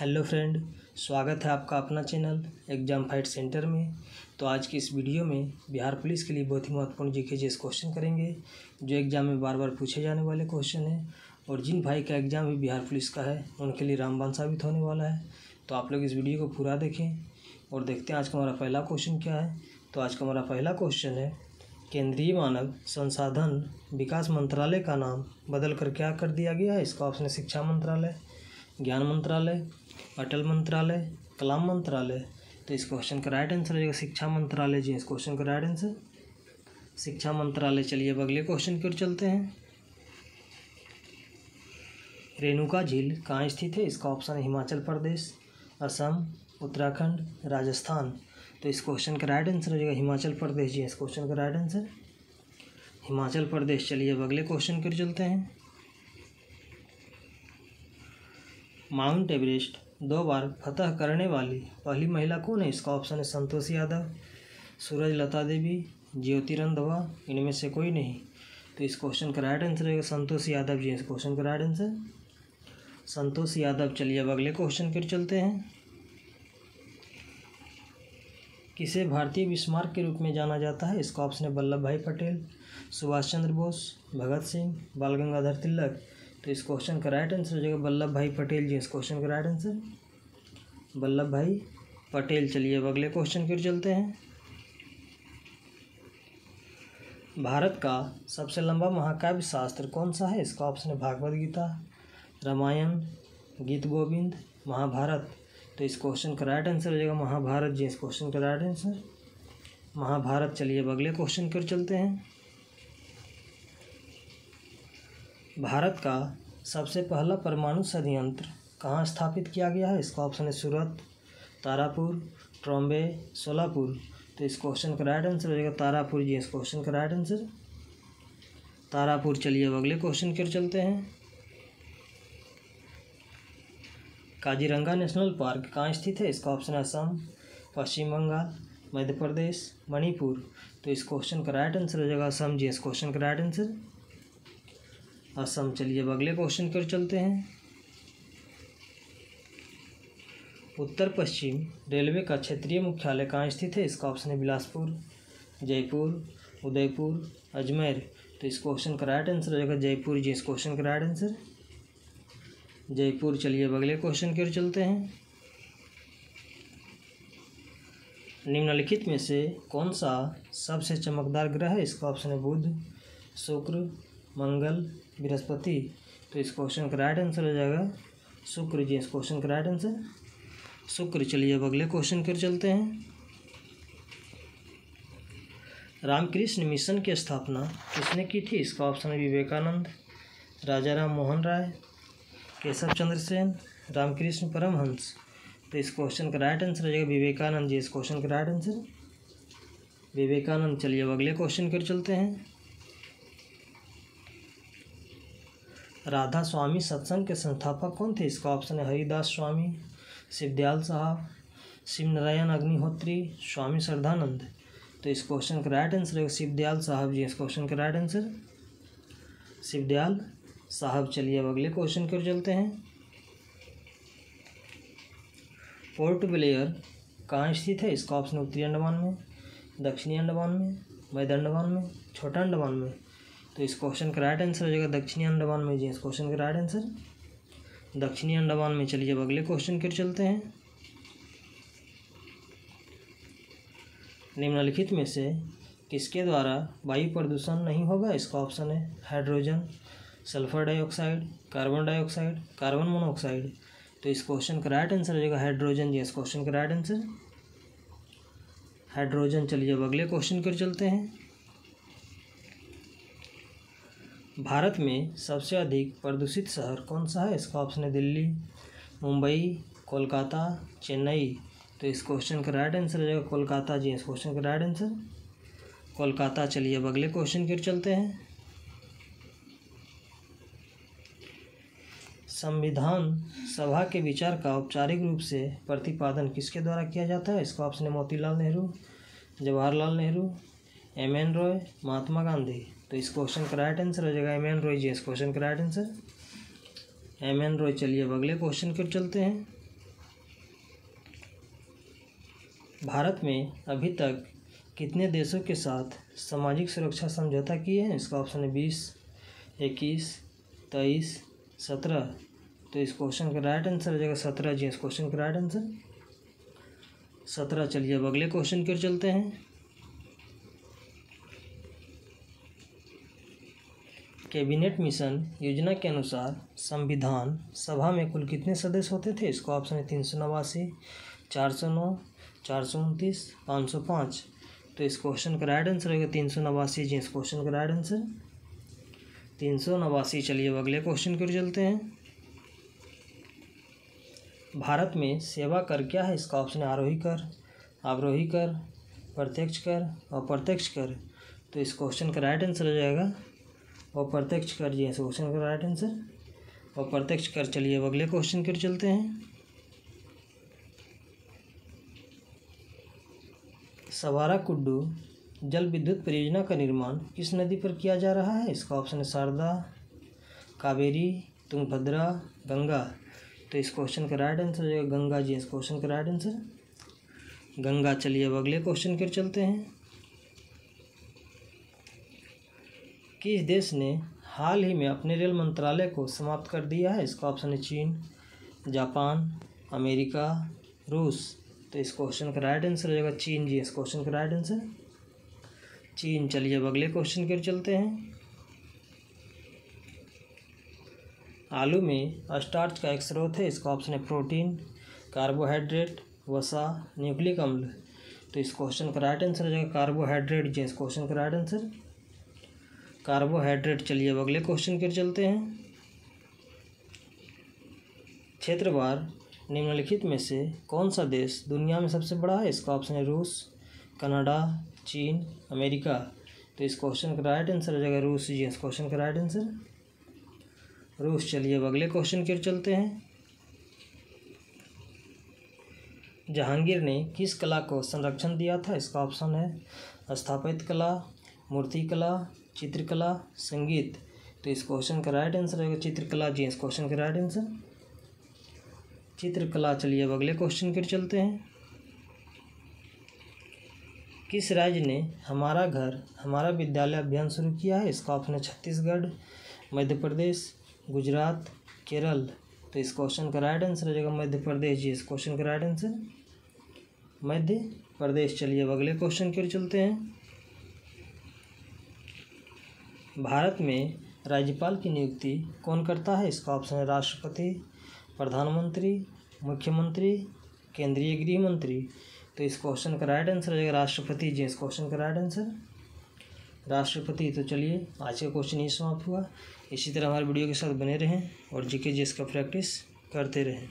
Hello friend, स्वागत है आपका अपना चैनल एग्जाम फाइट सेंटर में। तो आज की इस वीडियो में बिहार पुलिस के लिए बहुत ही महत्वपूर्ण जीके क्वेश्चन करेंगे, जो एग्ज़ाम में बार बार पूछे जाने वाले क्वेश्चन हैं और जिन भाई का एग्ज़ाम भी बिहार पुलिस का है उनके लिए रामबाण साबित होने वाला है। तो आप लोग इस वीडियो को पूरा देखें और देखते हैं आज का हमारा पहला क्वेश्चन क्या है। तो आज का हमारा पहला क्वेश्चन है, केंद्रीय मानव संसाधन विकास मंत्रालय का नाम बदल कर क्या कर दिया गया है। इसका ऑप्शन है शिक्षा मंत्रालय, ज्ञान मंत्रालय, अटल मंत्रालय, कलाम मंत्रालय। तो इस क्वेश्चन का राइट आंसर हो जाएगा शिक्षा मंत्रालय जी। इस क्वेश्चन का राइट आंसर शिक्षा मंत्रालय। चलिए अब अगले क्वेश्चन की ओर चलते हैं। रेणुका झील कहाँ स्थित है। इसका ऑप्शन है हिमाचल प्रदेश, असम, उत्तराखंड, राजस्थान। तो इस क्वेश्चन का राइट आंसर हो जाएगा हिमाचल प्रदेश जी। इस क्वेश्चन का राइट आंसर हिमाचल प्रदेश। चलिए अब अगले क्वेश्चन की ओर चलते हैं। माउंट एवरेस्ट 2 बार फतह करने वाली पहली महिला कौन है। इसका ऑप्शन है संतोष यादव, सूरज लता देवी, ज्योति रंधवा, इनमें से कोई नहीं। तो इस क्वेश्चन का राइट आंसर है संतोष यादव जी। इस क्वेश्चन का राइट आंसर संतोष यादव। चलिए अब अगले क्वेश्चन की चलते हैं। किसे भारतीय विस्मारक के रूप में जाना जाता है। इसका ऑप्शन है वल्लभ भाई पटेल, सुभाष चंद्र बोस, भगत सिंह, बाल गंगाधर तिलक। तो इस क्वेश्चन का राइट आंसर हो जाएगा वल्लभ भाई पटेल जी। इस क्वेश्चन का राइट आंसर वल्लभ भाई पटेल। चलिए अब अगले क्वेश्चन की ओर चलते हैं। भारत का सबसे लंबा महाकाव्य शास्त्र कौन सा है। इसका ऑप्शन है भागवत गीता, रामायण, गीत गोविंद, महाभारत। तो इस क्वेश्चन का राइट आंसर हो जाएगा महाभारत जी। इस क्वेश्चन का राइट आंसर महाभारत। चलिए अब अगले क्वेश्चन की ओर चलते हैं। भारत का सबसे पहला परमाणु संयंत्र कहाँ स्थापित किया गया है। इसका ऑप्शन है सूरत, तारापुर, ट्रॉम्बे, सोलापुर। तो इस क्वेश्चन का राइट आंसर हो जाएगा तारापुर जी। इस क्वेश्चन का राइट आंसर तारापुर। चलिए अब अगले क्वेश्चन की ओर चलते हैं। काजीरंगा नेशनल पार्क कहाँ स्थित है। इसका ऑप्शन है असम, पश्चिम बंगाल, मध्य प्रदेश, मणिपुर। तो इस क्वेश्चन का राइट आंसर हो जाएगा असम जी। इस क्वेश्चन का राइट आंसर असम। चलिए अब अगले क्वेश्चन की ओर चलते हैं। उत्तर पश्चिम रेलवे का क्षेत्रीय मुख्यालय कहाँ स्थित है। इसका ऑप्शन है बिलासपुर, जयपुर, उदयपुर, अजमेर। तो इस क्वेश्चन का राइट आंसर हो जाएगा जयपुर जी। इस क्वेश्चन का राइट आंसर जयपुर। चलिए अब अगले क्वेश्चन की ओर चलते हैं। निम्नलिखित में से कौन सा सबसे चमकदार ग्रह है। इसका ऑप्शन है बुध, शुक्र, मंगल, बृहस्पति। तो इस क्वेश्चन का राइट आंसर हो जाएगा शुक्र जी। इस क्वेश्चन का राइट आंसर शुक्र। चलिए अब अगले क्वेश्चन की ओर चलते हैं। रामकृष्ण मिशन की स्थापना किसने की थी। इसका ऑप्शन है विवेकानंद, राजा राम मोहन राय, केशव चंद्र सेन, रामकृष्ण परमहंस। तो इस क्वेश्चन का राइट आंसर हो जाएगा विवेकानंद जी। इस क्वेश्चन का राइट आंसर विवेकानंद। चलिए अब अगले क्वेश्चन की ओर चलते हैं। राधा स्वामी सत्संग के संस्थापक कौन थे। इसका ऑप्शन है हरिदास स्वामी, शिवदयाल साहब, शिव नारायण अग्निहोत्री, स्वामी श्रद्धानंद। तो इस क्वेश्चन का राइट आंसर है शिवदयाल साहब जी। इस क्वेश्चन का राइट आंसर शिवदयाल साहब। चलिए अब अगले क्वेश्चन की ओर चलते हैं। पोर्ट ब्लेयर कहाँ स्थित है। इसका ऑप्शन उत्तरी अंडमान में, दक्षिणी अंडमान में, मध्य अंडमान में, छोटा अंडमान में। तो इस क्वेश्चन का राइट आंसर हो जाएगा दक्षिणी अंडमान में जी। इस क्वेश्चन का राइट आंसर दक्षिणी अंडमान में। चलिए अब अगले क्वेश्चन की ओर चलते हैं। निम्नलिखित में से किसके द्वारा वायु प्रदूषण नहीं होगा। इसका ऑप्शन है hydrogen, sulphur dioxide, carbon dioxide, carbon monoxide. तो इस क्वेश्चन का राइट आंसर हो जाएगा हाइड्रोजन जी। इस क्वेश्चन का राइट आंसर हाइड्रोजन। चलिए अब अगले क्वेश्चन की ओर चलते हैं। भारत में सबसे अधिक प्रदूषित शहर कौन सा है। इसका ऑप्शन है दिल्ली, मुंबई, कोलकाता, चेन्नई। तो इस क्वेश्चन का राइट आंसर हो जाएगा कोलकाता जी। इस क्वेश्चन का राइट आंसर कोलकाता। चलिए अब अगले क्वेश्चन की ओर चलते हैं। संविधान सभा के विचार का औपचारिक रूप से प्रतिपादन किसके द्वारा किया जाता है। इसका ऑप्शन है मोतीलाल नेहरू, जवाहरलाल नेहरू, एम.एन. रॉय, महात्मा गांधी। तो इस क्वेश्चन का राइट आंसर हो जाएगा एम.एन. रॉय जी। इस क्वेश्चन का राइट आंसर एम.एन. रॉय। चलिए अब अगले क्वेश्चन की ओर चलते हैं। भारत में अभी तक कितने देशों के साथ सामाजिक सुरक्षा समझौता किए हैं? इसका ऑप्शन है 20, 21, 23, 17। तो इस क्वेश्चन का राइट आंसर हो जाएगा 17 जी। इस क्वेश्चन का राइट आंसर 17। चलिए अब अगले क्वेश्चन की ओर चलते हैं। कैबिनेट मिशन योजना के अनुसार संविधान सभा में कुल कितने सदस्य होते थे? इसका ऑप्शन है 389, 409, 429, 505। तो इस क्वेश्चन का राइट आंसर होगा 389 जी। इस क्वेश्चन का राइट आंसर 389। चलिए अब अगले क्वेश्चन की ओर चलते हैं। भारत में सेवा कर क्या है? इसका ऑप्शन है आरोही कर, अवरोही कर, प्रत्यक्ष कर, अप्रत्यक्ष कर। तो इस क्वेश्चन का राइट आंसर हो जाएगा अप्रत्यक्ष कर जी। इस क्वेश्चन का राइट आंसर अप्रत्यक्ष कर। चलिए अब अगले क्वेश्चन की ओर चलते हैं। सवारा कुड्डू जल विद्युत परियोजना का निर्माण किस नदी पर किया जा रहा है? इसका ऑप्शन है शारदा, कावेरी, तुंगभद्रा, गंगा। तो इस क्वेश्चन का राइट आंसर हो जाएगा गंगा जी। इस क्वेश्चन का राइट आंसर गंगा। चलिए अब अगले क्वेश्चन की ओर चलते हैं। किस देश ने हाल ही में अपने रेल मंत्रालय को समाप्त कर दिया है? इसका ऑप्शन है चीन, जापान, अमेरिका, रूस। तो इस क्वेश्चन का राइट आंसर हो जाएगा चीन जी। इस क्वेश्चन का राइट आंसर चीन। चलिए अब अगले क्वेश्चन की ओर चलते हैं। आलू में स्टार्च का एक स्रोत है। इसका ऑप्शन है प्रोटीन, कार्बोहाइड्रेट, वसा, न्यूक्लिक अम्ल। तो इस क्वेश्चन का राइट आंसर हो जाएगा कार्बोहाइड्रेट जी। इस क्वेश्चन का राइट आंसर कार्बोहाइड्रेट। चलिए अब अगले क्वेश्चन की ओर चलते हैं। क्षेत्रवार निम्नलिखित में से कौन सा देश दुनिया में सबसे बड़ा है? इसका ऑप्शन है रूस, कनाडा, चीन, अमेरिका। तो इस क्वेश्चन का राइट आंसर हो जाएगा रूस जी। इस क्वेश्चन का राइट आंसर रूस। चलिए अब अगले क्वेश्चन की ओर चलते हैं। जहांगीर ने किस कला को संरक्षण दिया था? इसका ऑप्शन है स्थापत्य कला, मूर्तिकला, चित्रकला, संगीत। तो इस क्वेश्चन का राइट आंसर होगा चित्रकला जी। इस क्वेश्चन का राइट आंसर चित्रकला। चलिए अब अगले क्वेश्चन की ओर चलते हैं। किस राज्य ने हमारा घर हमारा विद्यालय अभियान शुरू किया है? इसका ऑप्शन है छत्तीसगढ़, मध्य प्रदेश, गुजरात, केरल। तो इस क्वेश्चन का राइट आंसर हो जाएगा मध्य प्रदेश जी। इस क्वेश्चन का राइट आंसर मध्य प्रदेश। चलिए अब अगले क्वेश्चन की ओर चलते हैं। भारत में राज्यपाल की नियुक्ति कौन करता है? इसका ऑप्शन है राष्ट्रपति, प्रधानमंत्री, मुख्यमंत्री, केंद्रीय गृह मंत्री। तो इस क्वेश्चन का राइट आंसर हो जाएगा राष्ट्रपति जी। इस क्वेश्चन का राइट आंसर राष्ट्रपति। तो चलिए आज का क्वेश्चन ये समाप्त हुआ। इसी तरह हमारे वीडियो के साथ बने रहें और जीके जीएस का प्रैक्टिस करते रहें।